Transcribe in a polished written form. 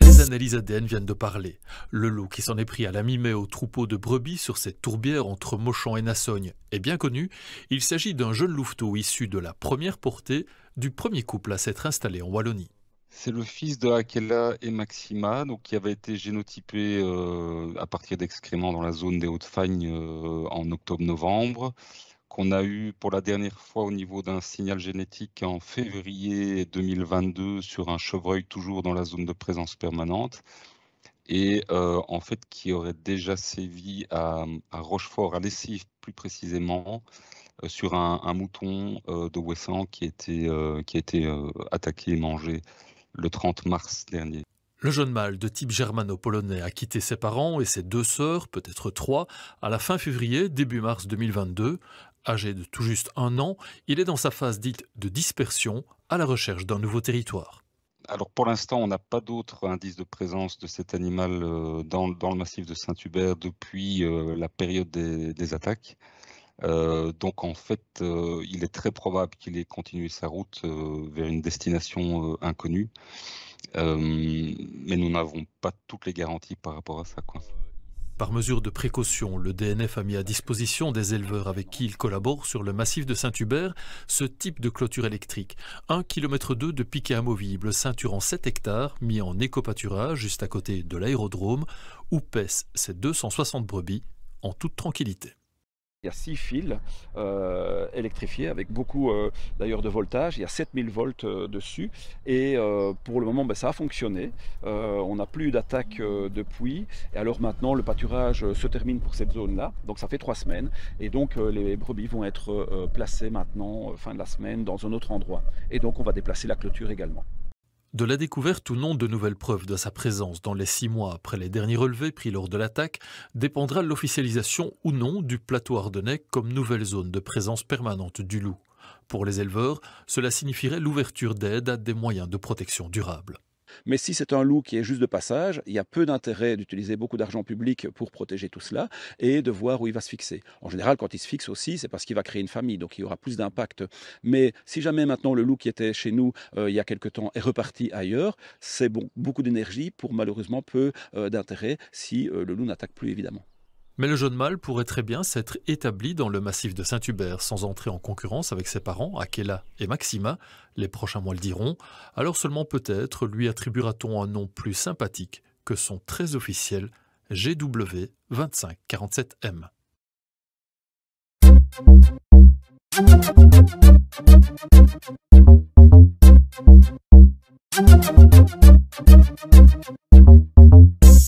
Les analyses ADN viennent de parler. Le loup qui s'en est pris à la mi-mai au troupeau de brebis sur cette tourbière entre Mauchamp et Nassogne est bien connu. Il s'agit d'un jeune louveteau issu de la première portée du premier couple à s'être installé en Wallonie. C'est le fils de Akela et Maxima, donc qui avait été génotypé à partir d'excréments dans la zone des Hauts-de-Fagne en octobre-novembre, qu'on a eu pour la dernière fois au niveau d'un signal génétique en février 2022 sur un chevreuil toujours dans la zone de présence permanente, et en fait qui aurait déjà sévi à Rochefort, à Lessive plus précisément, sur un mouton de Ouessant qui a été attaqué et mangé le 30 mars dernier. Le jeune mâle de type germano-polonais a quitté ses parents et ses deux sœurs, peut-être trois, à la fin février, début mars 2022. Âgé de tout juste 1 an, il est dans sa phase dite de dispersion, à la recherche d'un nouveau territoire. Alors pour l'instant, on n'a pas d'autres indices de présence de cet animal dans le massif de Saint-Hubert depuis la période des attaques. Donc en fait, il est très probable qu'il ait continué sa route vers une destination inconnue. Mais nous n'avons pas toutes les garanties par rapport à ça, quoi. Par mesure de précaution, le DNF a mis à disposition des éleveurs avec qui il collabore sur le massif de Saint-Hubert ce type de clôture électrique. 1,2 km de piquet amovible ceinturant 7 hectares mis en éco-pâturage juste à côté de l'aérodrome où paissent ces 260 brebis en toute tranquillité. Il y a 6 fils électrifiés avec beaucoup d'ailleurs de voltage. Il y a 7000 volts dessus et pour le moment ça a fonctionné. On n'a plus d'attaque depuis et alors maintenant le pâturage se termine pour cette zone-là. Donc ça fait 3 semaines et donc les brebis vont être placées maintenant fin de la semaine dans un autre endroit. Et donc on va déplacer la clôture également. De la découverte ou non de nouvelles preuves de sa présence dans les 6 mois après les derniers relevés pris lors de l'attaque dépendra l'officialisation ou non du plateau ardennais comme nouvelle zone de présence permanente du loup. Pour les éleveurs, cela signifierait l'ouverture d'aides à des moyens de protection durable. Mais si c'est un loup qui est juste de passage, il y a peu d'intérêt d'utiliser beaucoup d'argent public pour protéger tout cela et de voir où il va se fixer. En général, quand il se fixe aussi, c'est parce qu'il va créer une famille, donc il y aura plus d'impact. Mais si jamais maintenant le loup qui était chez nous il y a quelque temps est reparti ailleurs, c'est bon, beaucoup d'énergie pour malheureusement peu d'intérêt si le loup n'attaque plus évidemment. Mais le jeune mâle pourrait très bien s'être établi dans le massif de Saint-Hubert sans entrer en concurrence avec ses parents, Akela et Maxima, les prochains mois le diront, alors seulement peut-être lui attribuera-t-on un nom plus sympathique que son très officiel GW2547M.